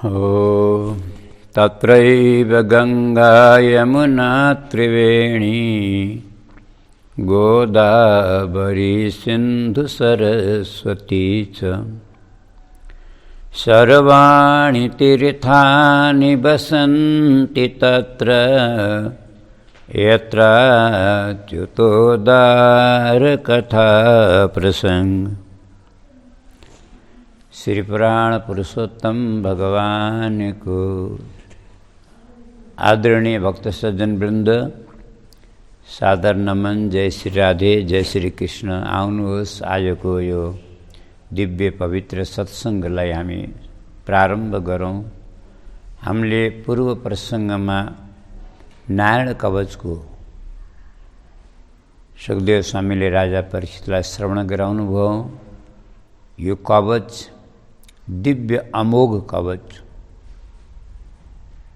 ओ तत्रैव गंगा यमुना त्रिवेणी गोदावरी सिंधु सरस्वती च सर्वाणि तीर्थानि वसन्ति तत्र यत्र च्युतोद्धार कथा प्रसंग। श्री पुराण पुरुषोत्तम भगवान को आदरणीय भक्त सज्जन वृंद सादर नमन। जय श्री राधे, जय श्री कृष्ण। आउनुहोस् आजको यो दिव्य पवित्र सत्संगलाई हामी प्रारम्भ गरौँ। हामीले पूर्व प्रसङ्गमा नारायण कवचको सुखदेव स्वामीले राजा परीक्षितलाई श्रवण गराउनुभयो। यो कवच दिव्य अमोघ कवच।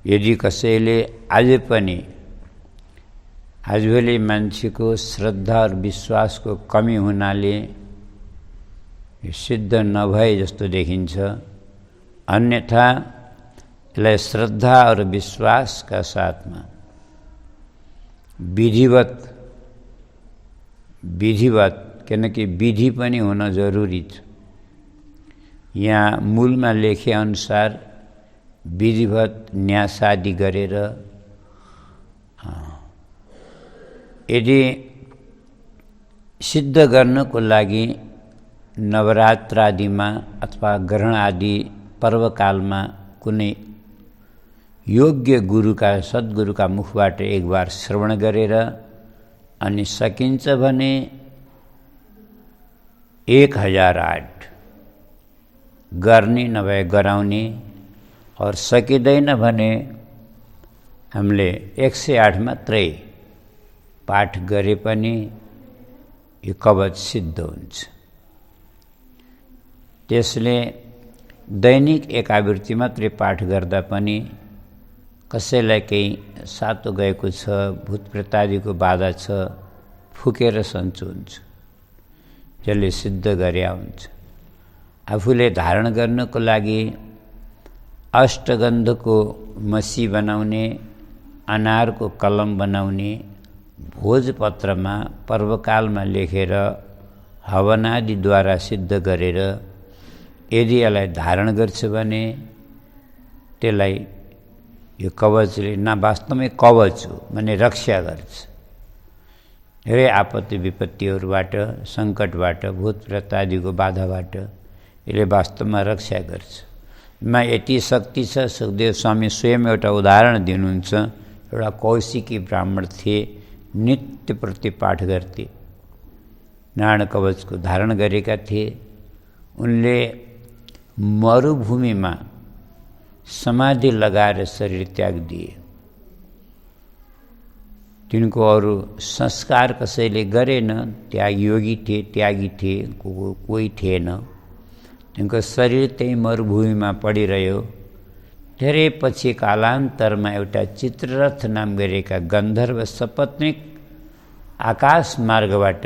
यदि कसैले आज पनि आजभोलि मान्छेको श्रद्धा र विश्वासको कमी हुनाले यो सिद्ध नभए जस्तो देखिन्छ, अन्यथा यसलाई श्रद्धा र विश्वासका साथमा विधिवत किनकि विधि पनि हुन जरुरी छ। यहाँ मूलमा लेखे अनुसार विधिवत न्यासादि गरेर यदि सिद्ध गर्नको लागि नवरात्रादिमा अथवा ग्रहण आदि पर्वकालमा कुनै योग्य गुरुका सद्गुरुका मुखबाट एक बार श्रवण गरेर अनि सकिन्छ भने 1008 गर्ने नभए गराउने, और सकिँदैन भने हामीले 108 मात्रै पाठ गरे पनि यो कवच सिद्ध हुन्छ। त्यसले दैनिक एकावृत्ति मात्रै पाठ गर्दा पनि कसैलाई केही सातो गएको छ, भूत प्रेतादिको बाधा छ, फुकेर सन्चो हुन्छ, जसले सिद्ध गरे हुन्छ। आफूले धारण गर्नको लागि अष्टगन्धको मसी बनाउने, अनारको कलम बनाउने, भोजपत्रमा पर्वकालमा लेखेर हवनादिद्वारा सिद्ध गरेर यदि यसलाई धारण गर्छ भने त्यसलाई यो कवचले वास्तवमै कवच हो भने रक्षा गर्छ। धेरै आपत्ति विपत्तिहरूबाट, सङ्कटबाट, भूत प्रेतादिको बाधाबाट यसले वास्तवमा रक्षा गर्छ। मा यति शक्ति छ। सुखदेव स्वामी स्वयं एउटा उदाहरण दिनुहुन्छ। एउटा कौशिकी ब्राह्मण थिए, नित्य प्रति पाठ गर्थे, नारायण कवचको धारण गरेका थिए। उनले मरुभूमिमा समाधि लगाएर शरीर त्याग दिए। तिनको अरू संस्कार कसैले गरेन, योगी थिए, त्यागी थिए, कोही थिएन। तिनको शरीर त्यही मरुभूमिमा पडिरह्यो। धेरै पछि कालान्तरमा एउटा चित्ररथ नाम गरेका गन्धर्व सपत्नीक आकाश मार्गबाट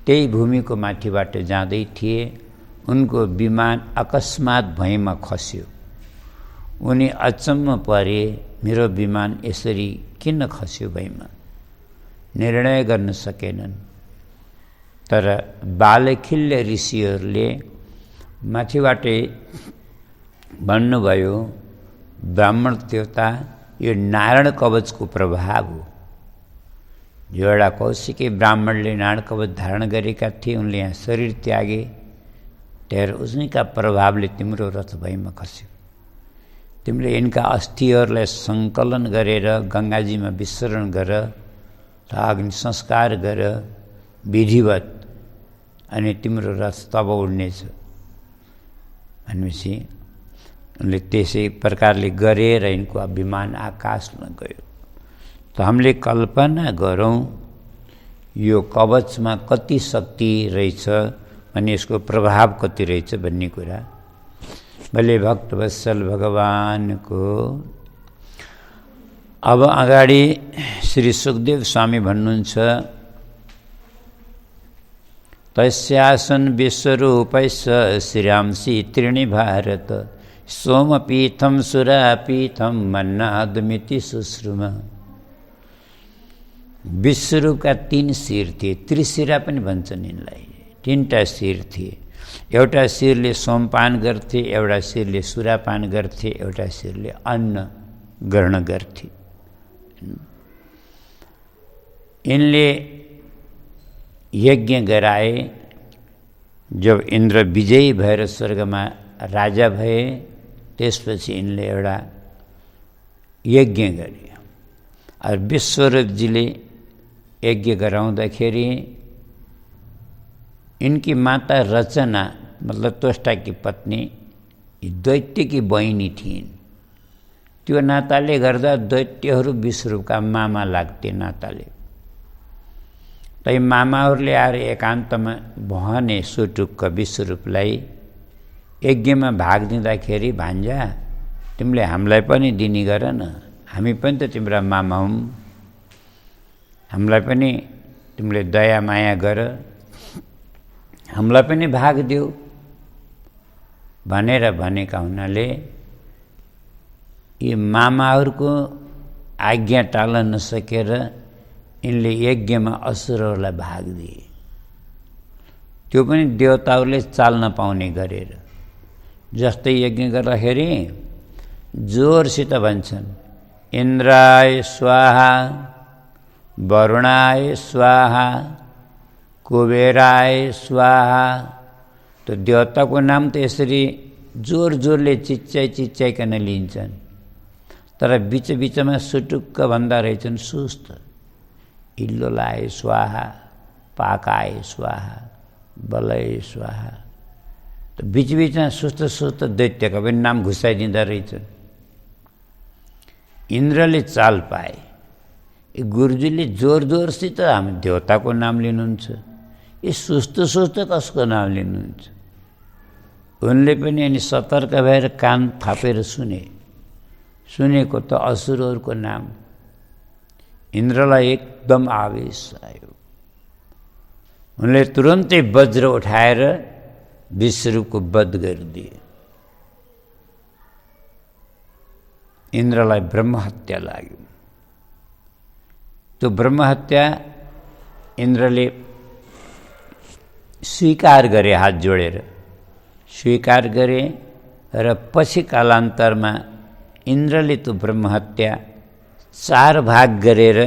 त्यही भूमिको माथिबाट जाँदै थिए। उनको विमान अकस्मात भुइँमा खस्यो। उनी अचम्म परे, मेरो विमान यसरी किन खस्यो भुइँमा? निर्णय गर्न सकेनन्। तर बालखिल्य ऋषिहरूले माथिबाटै भन्नुभयो, ब्राह्मण देवता, यो नारायण कवचको प्रभाव हो। जो एउटा कौशिकी ब्राह्मणले नारायण कवच धारण गरेका थिए, उनले यहाँ शरीर त्यागे, त्यहाँ उसका प्रभावले तिम्रो रथ भुइँमा खस्यो। तिमीले यिनका अस्थिहरूलाई सङ्कलन गरेर गङ्गाजीमा विसर्जन गर, अग्नि संस्कार गर विधिवत, अनि तिम्रो रथ तब उड्नेछ भनेपछि उनले त्यसै प्रकारले गरेर यिनको विमान आकाशमा गयो। त हामीले कल्पना गरौँ यो कवचमा कति शक्ति रहेछ अनि यसको प्रभाव कति रहेछ भन्ने कुरा। भले भक्तवत्सल भगवानको अब अगाडि श्री सुखदेव स्वामी भन्नुहुन्छ, तस्यासन विश्वरूपैश्च श्रीरांसि त्रीणि भारत सोमपीठम सुरापीठम मन्नादमिति सुश्रुम। विश्वरूपका 3 शिर थिए, त्रिशिरा पनि भन्छन् यिनलाई। 3टा शिर थिए। एउटा शिरले सोमपान गर्थे, एउटा शिरले सुरापान गर्थे, एउटा शिरले अन्न ग्रहण गर्थे। यिनले यज्ञ गराए। जब इन्द्र विजयी भएर स्वर्गमा राजा भए त्यसपछि यिनले एउटा यज्ञ गरे। और विश्वरूपजीले यज्ञ गराउँदाखेरि इनकी माता रचना मतलब त्वष्टा की पत्नी दैत्य की बहिनी थिइन्। त्यो नाताले गर्दा दैत्यहरू विश्वरूपका मामा लाग्थे नाताले। तै मामाहरूले आएर एकान्तमा भने सुटुक्क विश्वरूपलाई यज्ञमा भाग दिँदाखेरि भान्जा तिमीले हामीलाई पनि दिने गर न, हामी पनि त तिम्रा मामा हौं, हामीलाई पनि तिमीले दया माया गर, हामीलाई पनि भाग देऊ भनेर भनेका हुनाले यी मामाहरूको आज्ञा टाल्न नसकेर यिनले यज्ञमा असुरहरूलाई भाग दिए। त्यो पनि देवताहरूले चाल्न पाउने गरेर। जस्तै यज्ञ गर्दाखेरि जोरसित भन्छन् इन्द्राय स्वाहा, वरुणाय स्वाहा, कुबेराय स्वाहा। तो देवताको नाम त यसरी जोर जोरले चिच्चाइकन लिन्छन्। तर बीच बीचमा सुटुक्क भन्दा रहेछन् सुस्त। इल्लोलाय स्वाहा, पाकाय स्वाहा, बलय स्वाहा। तो बीच बीचमा सुस्त सुस्त दैत्यका पनि नाम घुसाइदिँदा रहेछन्। इन्द्रले चाल पाए। गुरुजीले जोर जोरसित हामी देवताको नाम लिनुहुन्छ, ये सुस्त सुस्त कसको नाम लिनुहुन्छ? उनले पनि अनि सतर्क भएर कान थापेर सुनेको त असुरहरूको नाम। इन्द्रलाई एकदम आवेश आयो। उनले तुरन्तै वज्र उठाएर विश्वरूपको वध गरिदिए। इन्द्रलाई ब्रह्महत्या लाग्यो। त्यो ब्रह्महत्या इन्द्रले स्वीकार गरे, हात जोडेर स्वीकार गरे। र पछि कालान्तरमा इन्द्रले त्यो ब्रह्महत्या 4 भाग गरेर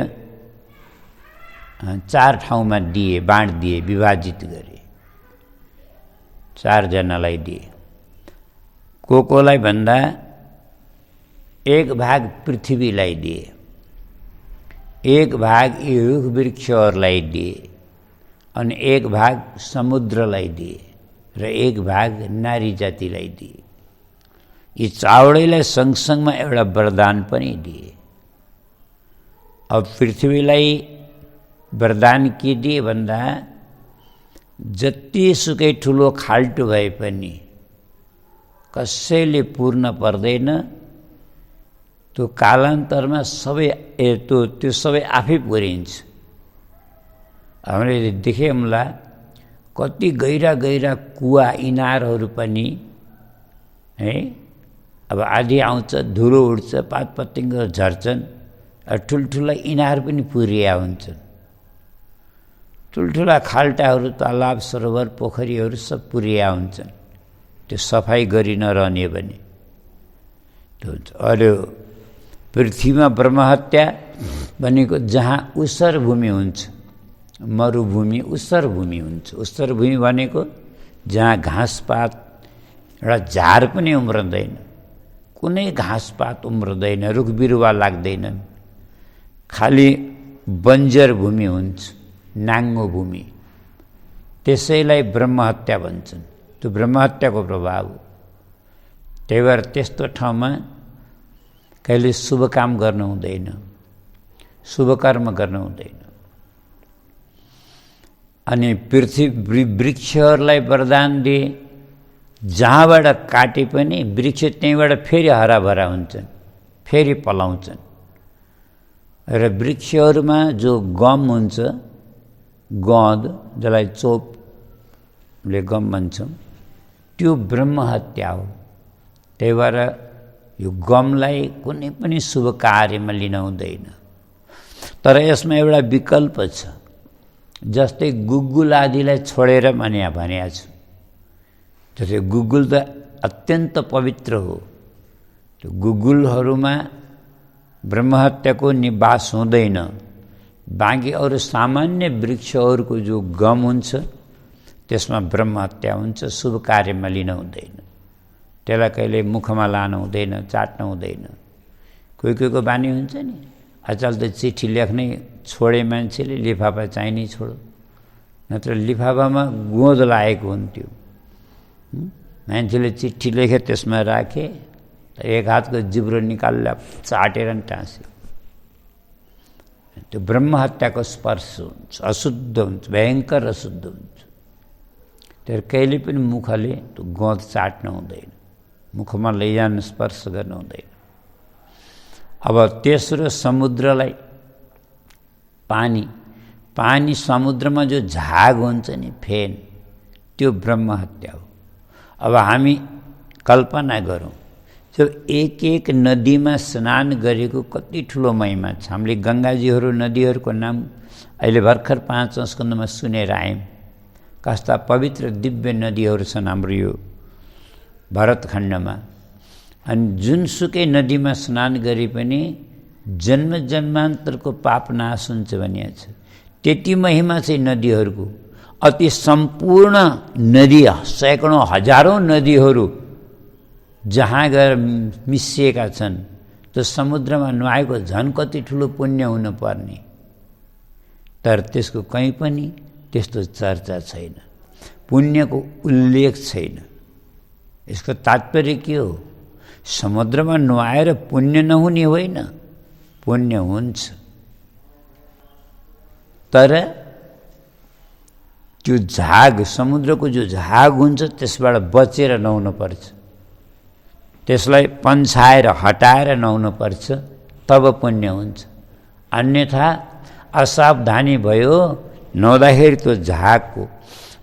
4 ठाउँमा दिए, बाँडिदिए, विभाजित गरे। 4 जनालाई दिए। कोलाई भन्दा 1 भाग पृथ्वीलाई दिए, 1 भाग यी रुख वृक्षहरूलाई दिए, अनि 1 भाग समुद्रलाई दिए र 1 भाग नारी जातिलाई दिए। यी चावडैलाई सँगसँगमा एउटा वरदान पनि दिए। अब पृथ्वीलाई वरदान के दिए भन्दा जतिसुकै ठुलो खाल्टो भए पनि कसैले पूर्ण पर्दैन। त्यो कालान्तरमा त्यो सबै आफै पुरिन्छ। हामीले देख्यौँला कति गहिरा गहिरा कुवा इनारहरू पनि है, अब आधी आउँछ, धुलो उड्छ, पातपतिङ्ग झर्छन्, ठुल्ठुला इनार पनि पुरिया हुन्छन्। ठुल्ठुला खाल्टाहरू, तालाब, सरोवर, पोखरीहरू सब पुरिया हुन्छन्। त्यो सफाई गरि नरहने भने त्यो हुन्छ। अरू पृथ्वीमा ब्रह्महत्या भनेको जहाँ उसर भूमि हुन्छ, मरुभूमि उसर भूमि हुन्छ। उसर भूमि भनेको जहाँ घाँसपात एउटा झार पनि उम्रदैन, कुनै घाँसपात उम्रदैन, रुख बिरुवा लाग्दैनन्, खाली बन्जर भूमि हुन्छ, नाङ्गो भूमि। त्यसैलाई ब्रह्महत्या भन्छन्। त्यो ब्रह्महत्याको प्रभाव हो। त्यही भएर त्यस्तो ठाउँमा कहिले शुभ काम गर्नु हुँदैन, शुभ कर्म गर्नु हुँदैन। अनि पृथ्वी वृक्षहरूलाई वरदान दिए। जहाँबाट काटे पनि वृक्ष त्यहीँबाट फेरि हराभरा हुन्छन्, फेरि पलाउँछन्। र वृक्षहरूमा जो गम हुन्छ, गँद जसलाई चोपले गम भन्छौँ, त्यो ब्रह्महत्या हो। त्यही भएर यो गमलाई कुनै पनि शुभ कार्यमा लिन हुँदैन। तर यसमा एउटा विकल्प छ। जस्तै गुगुल आदिलाई छोडेर भनेको छु। जस्तै गुगुल त अत्यन्त पवित्र हो। त्यो गुगुलहरूमा ब्रह्महत्याको निवास हुँदैन। बाँकी अरू सामान्य वृक्षहरूको जो गम हुन्छ त्यसमा ब्रह्महत्या हुन्छ, शुभ कार्यमा लिन हुँदैन। त्यसलाई कहिले मुखमा लानु हुँदैन, चाट्नु हुँदैन। कोही कोहीको बानी हुन्छ नि, आजकल त चिठी लेख्नै छोडे मान्छेले लिफाफा चाहिने छोडो, नत्र लिफाफामा गोँद लागेको हुन्थ्यो। मान्छेले चिठी लेखे त्यसमा राखे, एक हातको जिब्रो निकालेर चाटेर टाँस्यो। त्यो ब्रह्महत्याको स्पर्श हुन्छ, अशुद्ध हुन्छ, भयङ्कर अशुद्ध हुन्छ। तर कहिले पनि मुखले त्यो गोँद चाट्नु हुँदैन, मुखमा लैजान स्पर्श गर्नु हुँदैन। अब तेस्रो समुद्रलाई पानी समुद्रमा जो झाग हुन्छ नि, फेन, त्यो ब्रह्महत्या हो। अब हामी कल्पना गरौँ, जब एक एक नदीमा स्नान गरेको कति ठुलो महिमा छ। हामीले गङ्गाजीहरू नदीहरूको नाम अहिले भर्खर 5 स्कन्धमा सुनेर आयौँ। कस्ता पवित्र दिव्य नदीहरू छन् हाम्रो यो भरतखण्डमा। अनि जुनसुकै नदीमा स्नान गरे पनि जन्म जन्मान्तरको पाप नाश हुन्छ भनिएको छ। त्यति महिमा चाहिँ नदीहरूको। अति सम्पूर्ण नदी, सैकडौँ हजारौँ नदीहरू जहाँ गएर मिसिएका छन्, त्यो समुद्रमा नुहाएको झन् कति ठुलो पुण्य हुनुपर्ने। तर त्यसको कहीँ पनि त्यस्तो चर्चा छैन, पुण्यको उल्लेख छैन। यसको तात्पर्य के हो? समुद्रमा नुहाएर पुण्य नहुने होइन, पुण्य हुन्छ। तर त्यो झाग, समुद्रको जो झाग हुन्छ त्यसबाट बचेर नुहाउनु पर्छ। त्यसलाई पन्छाएर हटाएर नुहाउनु पर्छ, तब पुण्य हुन्छ। अन्यथा असावधानी भयो, नुहाउँदाखेरि त्यो झागको,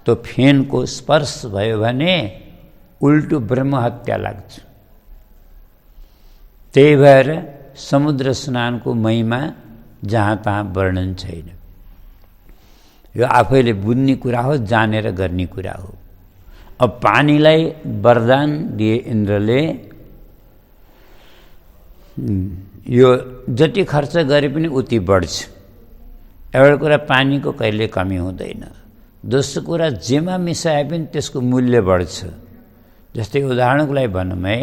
त्यो फेनको स्पर्श भयो भने उल्टो ब्रह्महत्या लाग्छ। त्यही भएर समुद्र स्नानको महिमा जहाँ तहाँ वर्णन छैन। यो आफैले बुझ्ने कुरा हो, जानेर गर्ने कुरा हो। अब पानीलाई वरदान दिए इन्द्रले, यो जति खर्च गरे पनि उति बढ्छ। एउटा कुरा, पानीको कहिले कमी हुँदैन। दोस्रो कुरा, जेमा मिसाए पनि त्यसको मूल्य बढ्छ। जस्तै उदाहरणको लागि भनौँ है,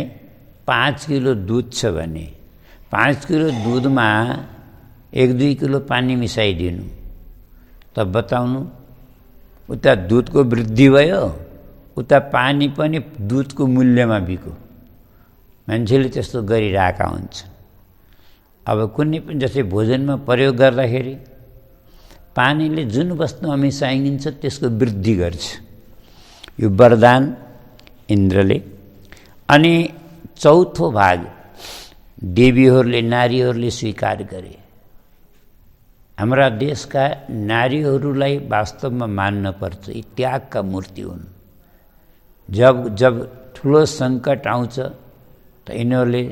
5 किलो दुध छ भने 5 किलो दुधमा 1-2 किलो पानी मिसाइदिनु, त बताउनु, उता दुधको वृद्धि भयो, उता पानी पनि दुधको मूल्यमा बिक्यो। मान्छेले त्यस्तो गरिरहेका हुन्छन्। अब कुनै पनि जस्तै भोजनमा प्रयोग गर्दाखेरि पानीले जुन वस्तुमा मिसाइन्छ त्यसको वृद्धि गर्छ। यो वरदान इन्द्रले। अनि चौथो भाग देवीहरूले, नारीहरूले स्वीकार गरे। हाम्रा देशका नारीहरूलाई वास्तवमा मान्न पर्छ, यी त्यागका मूर्ति हुन्। जब ठुलो सङ्कट आउँछ त यिनीहरूले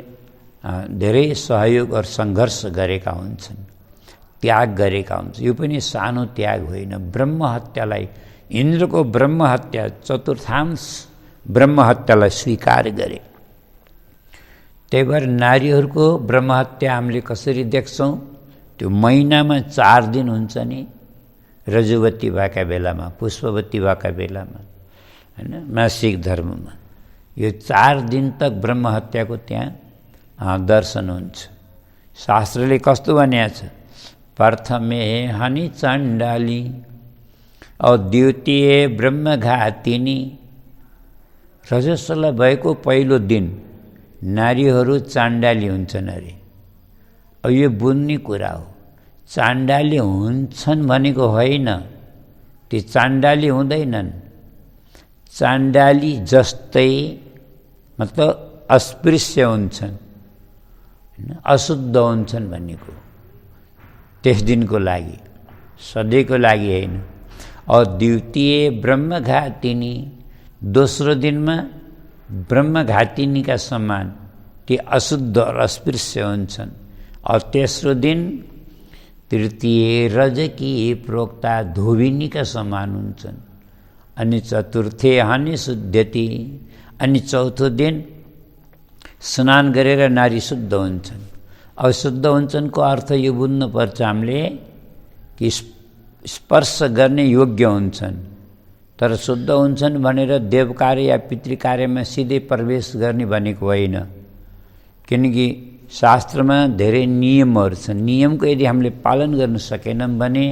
धेरै सहयोग और सङ्घर्ष गरेका हुन्छन्, त्याग गरेका हुन्छन्। यो पनि सानो त्याग होइन। ब्रह्महत्यालाई, इन्द्रको ब्रह्महत्या, चतुर्थांश ब्रह्महत्यालाई स्वीकार गरे। त्यही भएर नारीहरूको ब्रह्महत्या हामीले कसरी देख्छौँ? त्यो महिनामा 4 दिन हुन्छ नि, रजुवती भएका बेलामा, पुष्पवती भएका बेलामा, हैन, मासिक धर्ममा। यो 4 दिन तक ब्रह्महत्याको त्यहाँ दर्शन हुन्छ। शास्त्रले कस्तो भनेको छ? प्रथमे हनि चण्डाली औ द्वितीय ब्रह्मघातिनी। रजस्वला भएको पहिलो दिन नारीहरू चाण्डाली हुन्छन् अरे। अब यो बुझ्ने कुरा हो। चाण्डाली हुन्छन् भनेको होइन, ती चाण्डाली हुँदैनन्। चाण्डाली जस्तै मतलब अस्पृश्य हुन्छन्, अशुद्ध हुन्छन् भनेको त्यस दिनको लागि, सधैँको लागि होइन। और द्वितीय ब्रह्मघातिनी, दोस्रो दिनमा ब्रह्मघातिनीका समान ती अशुद्ध र अस्पृश्य हुन्छन्। तेस्रो दिन तृतीय रजकी प्रोक्ता धोबिनीका समान हुन्छन्। अनि चतुर्थे हानि शुद्धति, अनि चौथो दिन स्नान गरेर नारी शुद्ध हुन्छन्। अब शुद्ध हुन्छन्को अर्थ यो बुझ्नुपर्छ हामीले कि स्पर्श गर्ने योग्य हुन्छन्। तर शुद्ध हुन्छन् भनेर देव कार्य या पितृ कार्यमा सिधै प्रवेश गर्ने भनेको होइन, किनकि शास्त्रमा धेरै नियमहरू छन्। नियमको यदि हामीले पालन गर्न सकेनौँ भने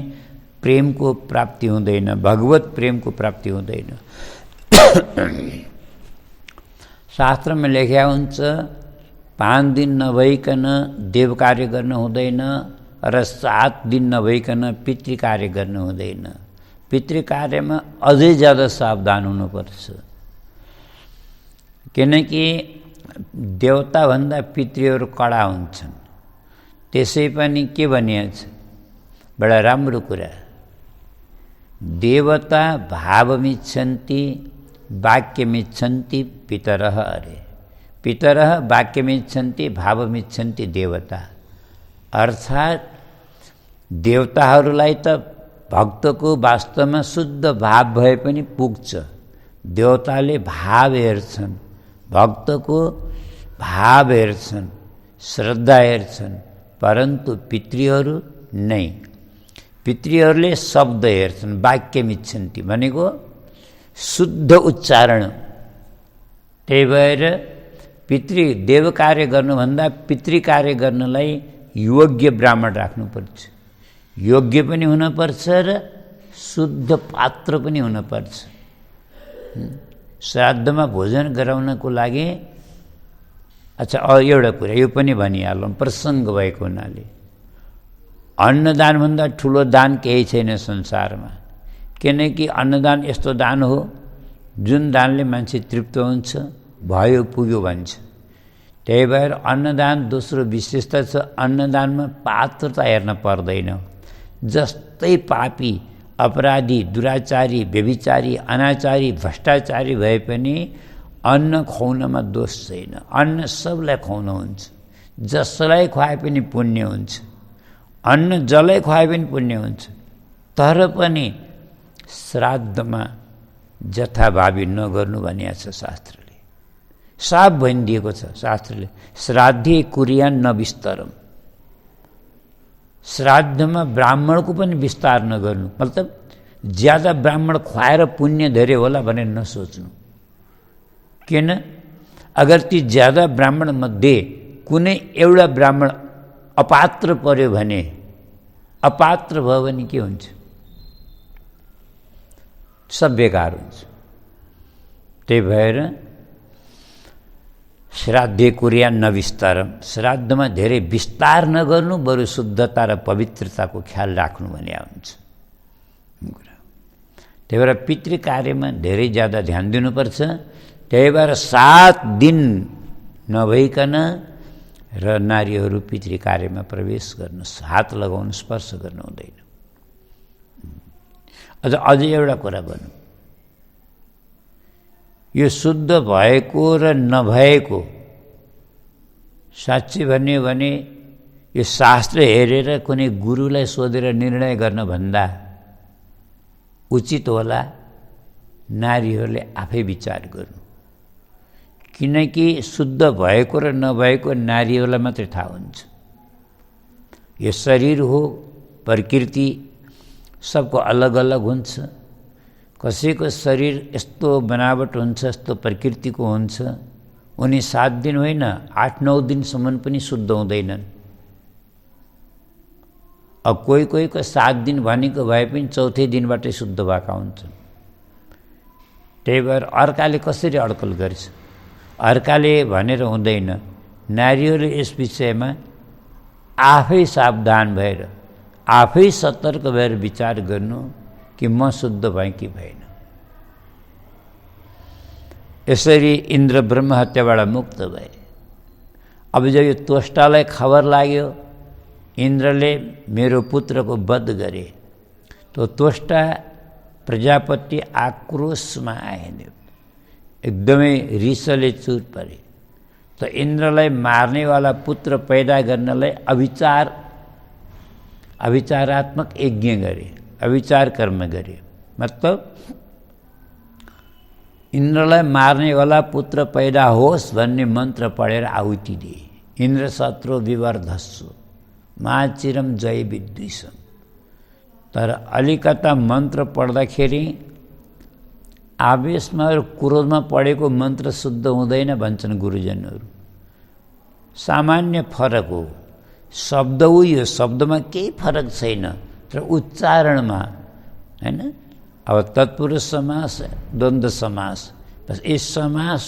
प्रेमको प्राप्ति हुँदैन, भगवत प्रेमको प्राप्ति हुँदैन। शास्त्रमा लेख्या हुन्छ 5 दिन नभइकन देव कार्य गर्न हुँदैन र 7 दिन नभइकन पितृ कार्य गर्न हुँदैन। पितृ कार्यमा अझै ज्यादा सावधान हुनुपर्छ, किनकि देवताभन्दा पितृहरू कडा हुन्छन्। त्यसै पनि के भनिएको छ, बडा राम्रो कुरा, देवता भावमिच्छन्ति वाक्यमिच्छन्ति पितरः अरे। पितरः वाक्यमिच्छन्ति भावमिच्छन्ति देवता। अर्थात् देवताहरूलाई त भक्तको वास्तवमा शुद्ध भाव भए पनि पुग्छ। देवताले भाव हेर्छन्, भक्तको भाव हेर्छन्, श्रद्धा हेर्छन्, परन्तु पितृहरू नै। पितृहरूले शब्द हेर्छन्, वाक्यमिच्छन्ति भनेको शुद्ध उच्चारण। त्यही भएर देव कार्य गर्नुभन्दा पितृ कार्य गर्नलाई योग्य ब्राह्मण राख्नुपर्छ। योग्य पनि हुनुपर्छ र शुद्ध पात्र पनि हुनुपर्छ। श्राद्धमा भोजन गराउनको लागि अच्छा एउटा कुरा यो पनि भनिहालौँ प्रसङ्ग भएको हुनाले, अन्नदानभन्दा ठुलो दान केही छैन संसारमा। किनकि अन्नदान यस्तो दान हो जुन दानले मान्छे तृप्त हुन्छ, भयो पुग्यो भन्छ। त्यही भएर अन्नदान दोस्रो विशेषता छ, अन्नदानमा पात्रता हेर्न पर्दैन। जस्तै पापी, अपराधी, दुराचारी, व्यभिचारी, अनाचारी, भ्रष्टाचारी भए पनि अन्न खुवाउनमा दोष छैन। अन्न सबलाई खुवाउन हुन्छ, जसलाई खुवाए पनि पुण्य हुन्छ। अन्न जसलाई खुवाए पनि पुण्य हुन्छ। तर पनि श्राद्धमा जथाभावी नगर्नु भनिएको छ शास्त्रले। साफ भनिदिएको छ शास्त्रले, श्राद्धे कुर्यान् न विस्तरम। श्राद्धमा ब्राह्मणको पनि विस्तार नगर्नु, मतलब ज्यादा ब्राह्मण खुवाएर पुण्य धेरै होला भनेर नसोच्नु। किन? अगर ती ज्यादा ब्राह्मण मध्ये कुनै एउटा ब्राह्मण अपात्र पर्यो भने, अपात्र भयो भने के हुन्छ? सब बेकार हुन्छ। त्यही भएर श्राद्धे कुर्यान् न विस्तारम, श्राद्धमा धेरै विस्तार नगर्नु, बरु शुद्धता र पवित्रताको ख्याल राख्नु भन्ने हुन्छ। त्यही भएर पितृ कार्यमा धेरै ज्यादा ध्यान दिनुपर्छ। त्यही भएर 7 दिन नभइकन र नारीहरू पितृ कार्यमा प्रवेश गर्न, हात लगाउनु, स्पर्श गर्नु हुँदैन। अझै एउटा कुरा भनौँ, यो शुद्ध भएको र नभएको साँच्चै भन्यो भने यो शास्त्र हेरेर कुनै गुरुलाई सोधेर निर्णय गर्नभन्दा उचित होला नारीहरूले आफै विचार गर्नु। किनकि शुद्ध भएको र नभएको नारीहरूलाई मात्रै थाहा हुन्छ। यो शरीर हो, प्रकृति सबको अलग अलग हुन्छ। कसैको शरीर यस्तो बनावट हुन्छ, यस्तो प्रकृतिको हुन्छ, उनी 7 दिन होइन 8-9 दिनसम्म पनि शुद्ध हुँदैनन्। अब कोहीको 7 दिन भनेको भए पनि 4थै दिनबाटै शुद्ध भएका हुन्छन्। त्यही भएर अर्काले कसरी अड्कल गर्छ? अर्काले भनेर हुँदैन। नारीहरू यस विषयमा आफै सावधान भएर, आफै सतर्क भएर विचार गर्नु कि म शुद्ध भएँ कि भएन। यसरी इन्द्र ब्रह्म हत्याबाट मुक्त भए। अब जब यो त्वष्टालाई खबर लाग्यो इन्द्रले मेरो पुत्रको वध गरे, तो त्वष्टा प्रजापति आक्रोशमा आए। एकदमै रिसले चुर परे। त इन्द्रलाई मार्नेवाला पुत्र पैदा गर्नलाई अविचारात्मक यज्ञ गरे, अविचार कर्म गरे। मतलब इन्द्रलाई मार्नेवाला पुत्र पैदा होस् भन्ने मन्त्र पढेर आहुति दिए। इन्द्र शत्रु विवर्धस्सु माचिरम जय विद्विषम। तर अलिकता मन्त्र पढ्दाखेरि आवेशमा र क्रोधमा पढेको मन्त्र शुद्ध हुँदैन भन्छन् गुरुजनहरू। सामान्य फरक हो, शब्द हो, यो शब्दमा केही फरक छैन, तर उच्चारणमा हैन। अब तत्पुरुष समास, द्वन्द्व समास, बस यस समास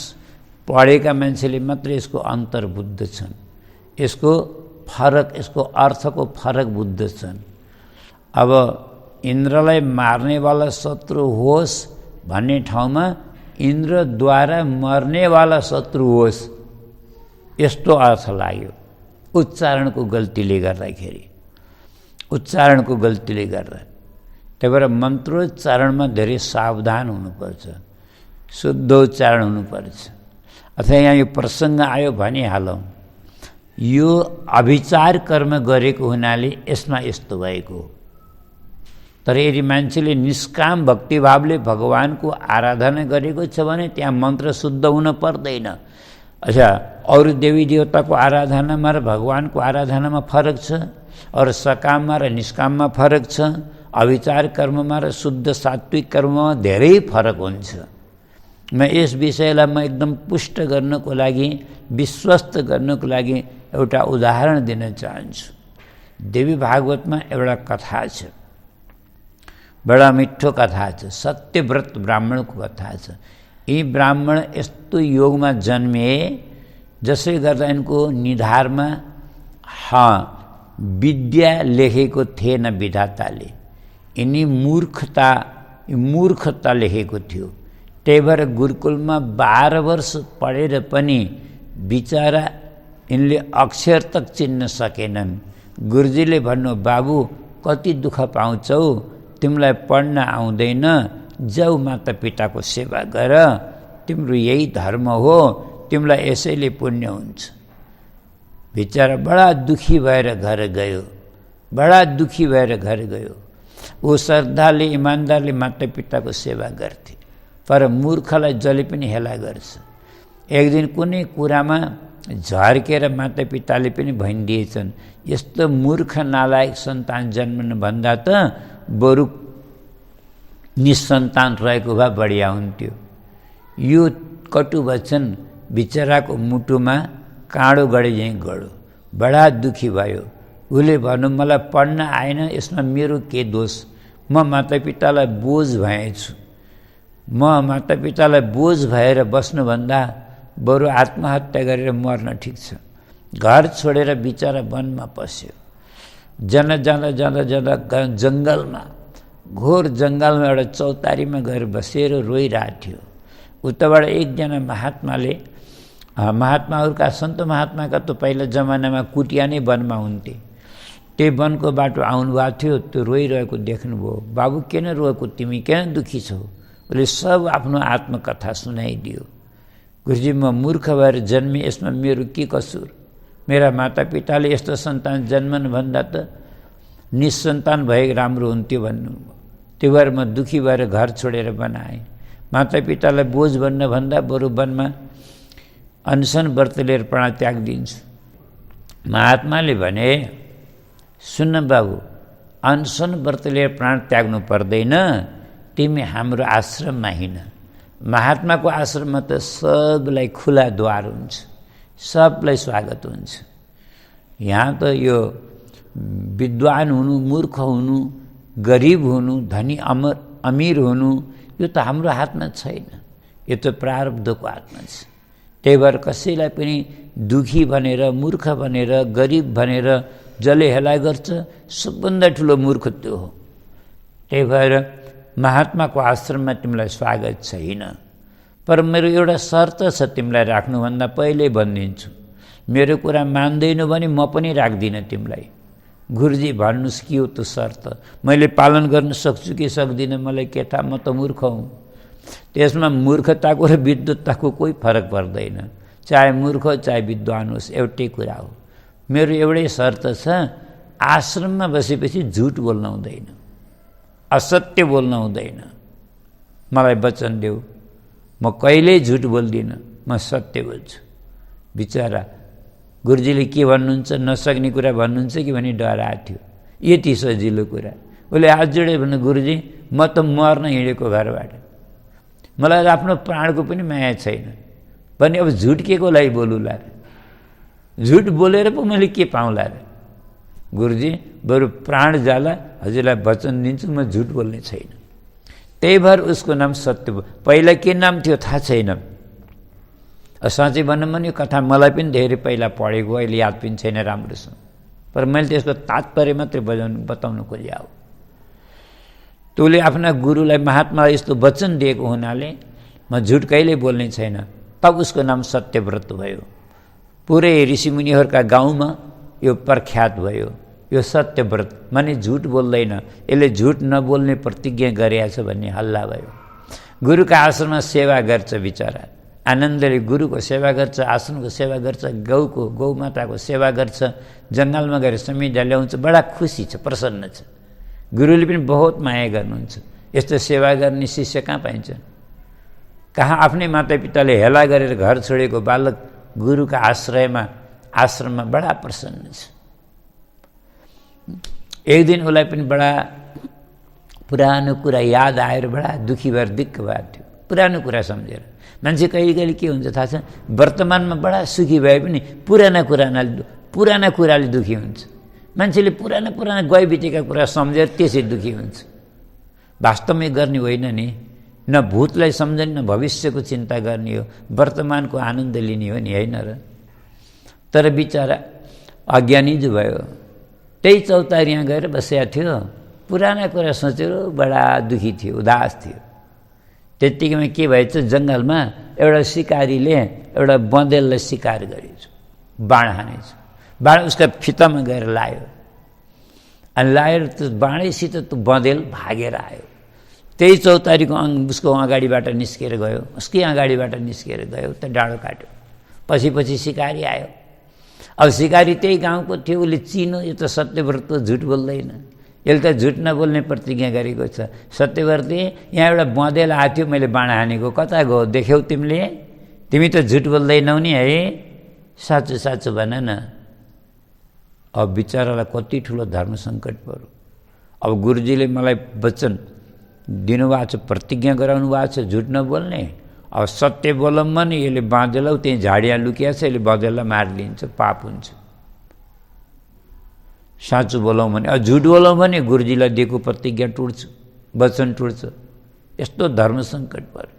पढेका मान्छेले मात्र यसको अन्तर बुझ्दछन्, यसको फरक, यसको अर्थको फरक बुझ्दछन्। अब इन्द्रलाई मार्नेवाला शत्रु होस् भन्ने ठाउँमा इन्द्रद्वारा मर्नेवाला शत्रु होस् यस्तो अर्थ लाग्यो उच्चारणको गल्तीले गर्दाखेरि, उच्चारणको गल्तीले गर्दा। त्यही भएर मन्त्रोच्चारणमा धेरै सावधान हुनुपर्छ, शुद्ध उच्चारण हुनुपर्छ। अथवा यहाँ यो प्रसङ्ग आयो भनिहालौँ, यो अभिचार कर्म गरेको हुनाले यसमा यस्तो भएको हो। तर यदि मान्छेले निष्काम भक्तिभावले भगवानको आराधना गरेको छ भने त्यहाँ मन्त्र शुद्ध हुन पर्दैन। अच्छा, अरू देवी देवताको आराधनामा र भगवानको आराधनामा फरक छ, और सकाममा र निष्काममा फरक छ, अविचार कर्ममा र शुद्ध सात्विक कर्ममा धेरै फरक हुन्छ। म यस विषयलाई म एकदम पुष्ट गर्नको लागि, विश्वस्त गर्नको लागि एउटा उदाहरण दिन चाहन्छु। देवी भागवतमा एउटा कथा छ, बडा मिठो कथा छ, सत्यव्रत ब्राह्मणको कथा छ। यी ब्राह्मण यस्तो योगमा जन्मे जसले गर्दा यिनको निधारमा विद्या लेखेको थिएन विधाताले, यिनी मूर्खता लेखेको थियो। त्यही भएर गुरुकुलमा 12 वर्ष पढेर पनि बिचारा यिनले अक्षर तक चिन्न सकेनन्। गुरुजीले भन्नु, बाबु कति दुःख पाउँछौ, तिमीलाई पढ्न आउँदैन, जाऊ माता पिताको सेवा गर, तिम्रो यही धर्म हो, तिमीलाई यसैले पुण्य हुन्छ। बिचारा बडा दुखी भएर घर गयो, बडा दुखी भएर घर गयो। ऊ श्रद्धाले इमान्दारले माता पिताको सेवा गर्थे, तर मूर्खलाई जसले पनि हेला गर्छ। एक दिन कुनै कुरामा झर्केर माता पिताले पनि भनिदिएछन्, यस्तो मूर्ख नालायक सन्तान जन्मनु भन्दा त बरु निसन्तान रहेको भए बढिया हुन्थ्यो। यो कटु वचन बिचराको मुटुमा काँडो गढे झैँ गढ्यो, बडा दुखी भयो। उसले भन्नु, मलाई पढ्न आएन, यसमा मेरो के दोष? म मातापितालाई बोझ भएछु, म मातापितालाई बोझ भएर बस्नुभन्दा बरु आत्महत्या गरेर मर्न ठिक छ। घर छोडेर बिचरा वनमा पस्यो। जाँदा जङ्गलमा, घोर जङ्गलमा एउटा चौतारीमा गएर बसेर रोइरहेको थियो। उताबाट एकजना महात्माहरूका सन्त महात्माका त पहिला जमानामा कुटिया नै वनमा हुन्थे। त्यही वनको बाटो आउनुभएको थियो, त्यो रोइरहेको देख्नुभयो। बाबु किन रोएको, तिमी किन दुःखी छौ? उसले सब आफ्नो आत्मकथा सुनाइदियो। गुरुजी, म मूर्ख भएर जन्मेँ, यसमा मेरो के कसूर? मेरा मातापिताले यस्तो सन्तान जन्मनु भन्दा त निसन्तान भए राम्रो हुन्थ्यो भन्नुभयो। त्यो भएर म दुखी भएर घर छोडेर बनाएँ। मातापितालाई बोझ भन्दा बरु वनमा अनसन व्रत लिएर प्राण त्याग दिन्छु। महात्माले भने, सुन्न बाबु, अनसन व्रत लिएर प्राण त्याग्नु पर्दैन, तिमी हाम्रो आश्रममा हिँड। महात्माको आश्रममा त सबलाई खुला द्वार हुन्छ, सबलाई स्वागत हुन्छ। यहाँ त यो विद्वान हुनु, मूर्ख हुनु, गरिब हुनु, धनी अमीर हुनु, यो त हाम्रो हातमा छैन, यो त प्रारब्धको हातमा छ। त्यही भएर कसैलाई पनि दुखी भनेर, मूर्ख भनेर, गरिब भनेर जसले हेला गर्छ सबभन्दा ठुलो मूर्ख त्यो हो। त्यही भएर महात्माको आश्रममा तिमीलाई स्वागत छैन, पर मेरो एउटा शर्त छ, तिमीलाई राख्नुभन्दा पहिल्यै भनिदिन्छु। मेरो कुरा मान्दैनौ भने म पनि राख्दिनँ तिमीलाई। गुरुजी, भन्नुहोस् के हो त्यो शर्त? मैले पालन गर्न सक्छु कि सक्दिनँ, मलाई के थाहा, म त मूर्ख हुँ। त्यसमा मूर्खताको र विद्वत्ताको कोही फरक पर्दैन, चाहे मूर्ख चाहे विद्वान होस्, एउटै कुरा हो। मेरो एउटै शर्त छ, आश्रममा बसेपछि झुट बोल्न हुँदैन, असत्य बोल्न हुँदैन। मलाई वचन देऊ, म कहिल्यै झुट बोल्दिनँ, म सत्य बोल्छु। बिचरा गुरुजीले के भन्नुहुन्छ, नसक्ने कुरा भन्नुहुन्छ कि भने डराएको थियो। यति सजिलो कुरा उसले हात जोडे भने, गुरुजी म त मर्न हिँडेको घरबाट, मलाई आफ्नो प्राणको पनि माया छैन भने अब झुट के को लागि बोलुला र? झुट बोलेर पो मैले के पाउँला र? गुरुजी बरु प्राण जाला, हजुरलाई वचन दिन्छु म झुट बोल्ने छैन। त्यही भएर उसको नाम सत्य। पहिला के नाम थियो थाहा छैन। साँच्चै भनौँ भने यो कथा मलाई पनि धेरै पहिला पढेको, अहिले याद पनि छैन राम्रोसँग, पर मैले त्यसको तात्पर्य मात्रै बताउनु खोजेँ हो। तँले आफ्ना गुरुलाई महात्मालाई यस्तो वचन दिएको हुनाले म झुट कहिल्यै बोल्ने छैन। तब उसको नाम सत्यव्रत भयो। पुरै ऋषिमुनिहरूका गाउँमा यो प्रख्यात भयो, यो सत्यव्रत माने झुट बोल्दैन, यसले झुट नबोल्ने प्रतिज्ञा गरेछ भन्ने हल्ला भयो। गुरुका आश्रममा सेवा गर्छ, बिचरा आनन्दले गुरुको सेवा गर्छ, आश्रमको सेवा गर्छ, गौमाताको सेवा गर्छ, जङ्गलमा गएर समिधा ल्याउँछ, बडा खुसी छ, प्रसन्न छ। गुरुले पनि बहुत माया गर्नुहुन्छ। यस्तो सेवा गर्ने शिष्य कहाँ पाइन्छ? कहाँ आफ्नै मातापिताले हेला गरेर घर छोडेको बालक गुरुका आश्रममा बडा प्रसन्न छ। एक दिन उसलाई पनि बडा पुरानो कुरा याद आएर बडा दुखी भएर दिक्क भएको थियो, पुरानो कुरा सम्झेर। मान्छे कहिले कहिले के हुन्छ थाहा छ, वर्तमानमा बडा सुखी भए पनि पुराना कुराले दुखी हुन्छ। मान्छेले पुराना गए बितेका कुरा सम्झेर त्यसै दुखी हुन्छ। वास्तवमै गर्ने होइन नि, न भूतलाई सम्झने न भविष्यको चिन्ता गर्ने हो, वर्तमानको आनन्द लिने हो नि, होइन र? तर बिचरा अज्ञानी जो भयो, त्यही चौतारी यहाँ गएर बसेको थियो, पुराना कुरा सोचेर बडा दुखी थियो, उदास थियो। त्यत्तिकैमा के भएछ, जङ्गलमा एउटा सिकारीले एउटा बँदेललाई शिकार गरेछ, बाण हानेछ। बाण उसका फितामा गएर लायो, अनि लाएर त्यो बाणैसित त्यो बँदेल भागेर आयो। त्यही चौतारीको उसको अगाडिबाट निस्केर गयो, उसकै अगाडिबाट निस्केर गयो, त्यो डाँडो काट्यो। पछि सिकारी आयो। अब सिकारी त्यही गाउँको थियो, उसले चिनो यो त सत्यव्रत झुट बोल्दैन, यसले त झुट नबोल्ने प्रतिज्ञा गरेको छ। सत्यव्रतले यहाँ एउटा बँदेल आएको थियो, मैले बाण हानेको, कता गयो देख्यौ तिमीले? तिमी त झुट बोल्दैनौ नि है, साँचो भन न। अब बिचरालाई कति ठुलो धर्म सङ्कट पर्यो। अब गुरुजीले मलाई वचन दिनुभएको छ, प्रतिज्ञा गराउनु भएको छ झुट नबोल्ने। अब सत्य बोलौँ भने यसले बाँदेलौ त्यहीँ झाडिया लुकिया छ, यसले बँदेललाई मारिदिन्छ, पाप हुन्छ। साँचो बोलौँ भने, अब झुट बोलौँ भने गुरुजीलाई दिएको प्रतिज्ञा टुट्छ, वचन टुट्छ। यस्तो धर्म सङ्कट पर्यो।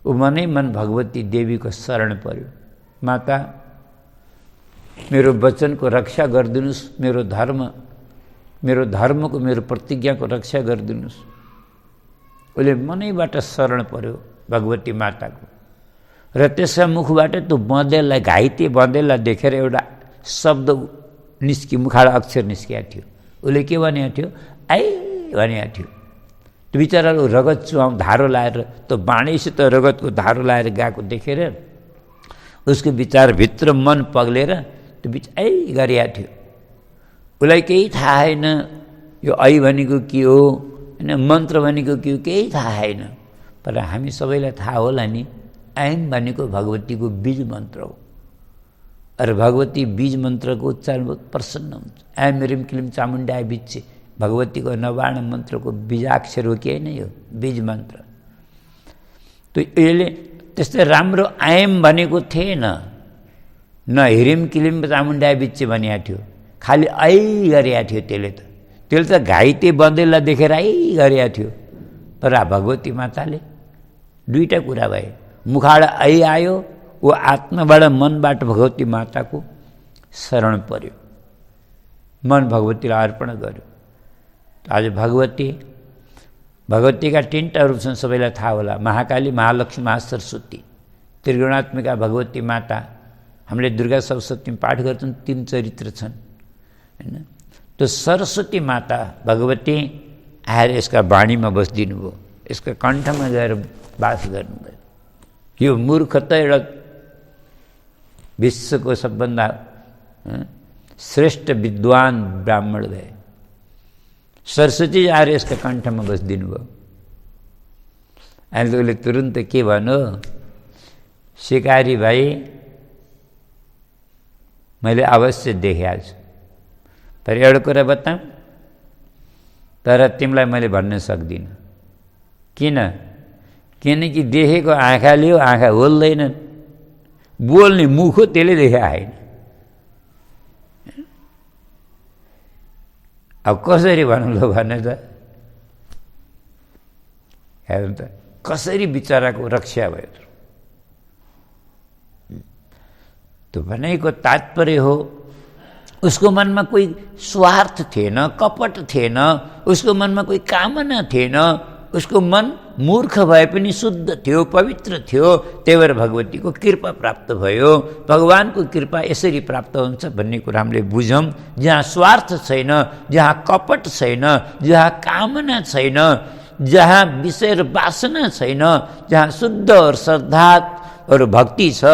ऊ मनै मन भगवती देवीको शरण पर्यो। माता मेरो वचनको रक्षा गरिदिनुहोस्, मेरो धर्मको मेरो प्रतिज्ञाको रक्षा गरिदिनुहोस्। उसले मनैबाट शरण पर्यो भगवती माताको। र त्यसका मुखबाट त्यो बँदेललाई, घाइते बँदेललाई देखेर एउटा शब्द मुखाबाट अक्षर निस्किएको थियो। उसले के भनेको थियो? आई भनेको थियो। त्यो बिचराले रगत धारो लाएर, त्यो बाणैसित रगतको धारो लाएर गएको देखेर उसको विचारभित्र मन पग्लेर त्यो बिचारै गरिएको थियो। उसलाई केही थाहा छैन यो ऐ भनेको के हो, होइन मन्त्र भनेको के हो, केही थाहा छैन। तर हामी सबैलाई थाहा होला नि, ऐम भनेको भगवतीको बीज मन्त्र हो। अरे भगवती बीज मन्त्रको उच्चारण बहुत प्रसन्न हुन्छ। ऐम ह्रीम क्लीम चामुण्डाय बिच्छे, भगवतीको नवार्ण मन्त्रको बीजाक्षर हो कि होइन यो बीज मन्त्र। त्यो यसले त्यस्तै राम्रो ऐम भनेको थिएन, न ह्रीम क्लीम चामुण्डाय बिच्छे भनेको थियो, खालि ऐ गरेको थियो। त्यसले त घाइते बँदेललाई देखेर ऐ गरेको थियो। तर भगवती माताले दुईटा कुरा भए, मुखाबाट ऐ आयो, ऊ आत्माबाट मनबाट भगवती माताको शरण पर्यो, मन भगवतीलाई अर्पण गर्यो। आज भगवतीका तीनटा रूप छन्, सबैलाई थाहा होला, महाकाली, महालक्ष्मी, महासरस्वती। त्रिगुणात्मिका भगवती माता, हामीले दुर्गा सप्तशतीमा पाठ गर्छौँ, 3 चरित्र छन्, होइन? त्यो सरस्वती माता भगवती आएर यसका वाणीमा बसिदिनु भयो। यसको कण्ठमा गएर वास गर्नुभयो। यो मूर्ख त एउटा विश्वको सबभन्दा श्रेष्ठ विद्वान ब्राह्मण भए। सरस्वती आएर यसको कण्ठमा बसिदिनु भयो। अहिले उसले तुरुन्त के भन्यो, शिकारी भाइ मैले अवश्य देखेको छु, तर एउटा कुरा बताऊँ, तर तिमीलाई मैले भन्न सक्दिनँ। किन? किनकि देखेको आँखाले हो, आँखा होल्दैनन्, बोल्ने मुख हो, त्यसले देखा होइन। अब कसरी भनौँ ल भने त, हेर्नु त कसरी बिचराको रक्षा भयो। त्यो भनेको तात्पर्य हो, उसको मनमा कोही स्वार्थ थिएन, कपट थिएन, उसको मनमा कोही कामना थिएन, उसको मन मूर्ख भए पनि शुद्ध थियो, पवित्र थियो। त्यही भएर भगवतीको कृपा प्राप्त भयो। भगवानको कृपा यसरी प्राप्त हुन्छ भन्ने कुरा हामीले बुझौँ। जहाँ स्वार्थ छैन, जहाँ कपट छैन, जहाँ कामना छैन, जहाँ विषय र वासना छैन, जहाँ शुद्ध और श्रद्धा और भक्ति छ,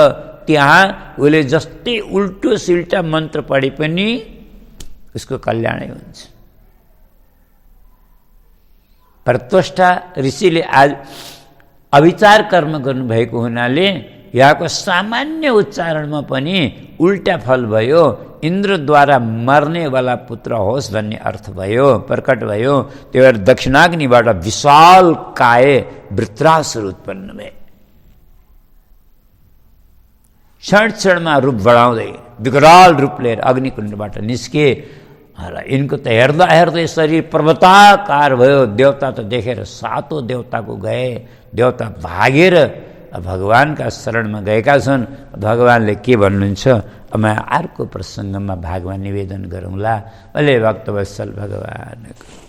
त्यहाँ उसले जस्तै उल्टो सिल्टा मन्त्र पढे पनि उसको कल्याणै हुन्छ। प्रत्वष्टा ऋषिले आज अविचार कर्म गर्नुभएको हुनाले यहाँको सामान्य उच्चारणमा पनि उल्टा फल भयो। इन्द्रद्वारा मर्नेवाला पुत्र होस् भन्ने अर्थ भयो, प्रकट भयो। त्यही भएर दक्षिणाग्निबाट विशाल काय वृत्रासुर उत्पन्न भए। क्षण रूप बढाउँदै विकराल रूप लिएर अग्निकुण्डबाट निस्के र यिनको त हेर्दा हेर्दै शरीर पर्वताकार भयो। देवता त देखेर सातों देवताको गए, देवता भागेर भगवानका शरणमा गएका छन्। भगवानले के भन्नुहुन्छ, अब म अर्को प्रसङ्गमा भागमा निवेदन गरौँला। भले भक्तवत्सल भगवानको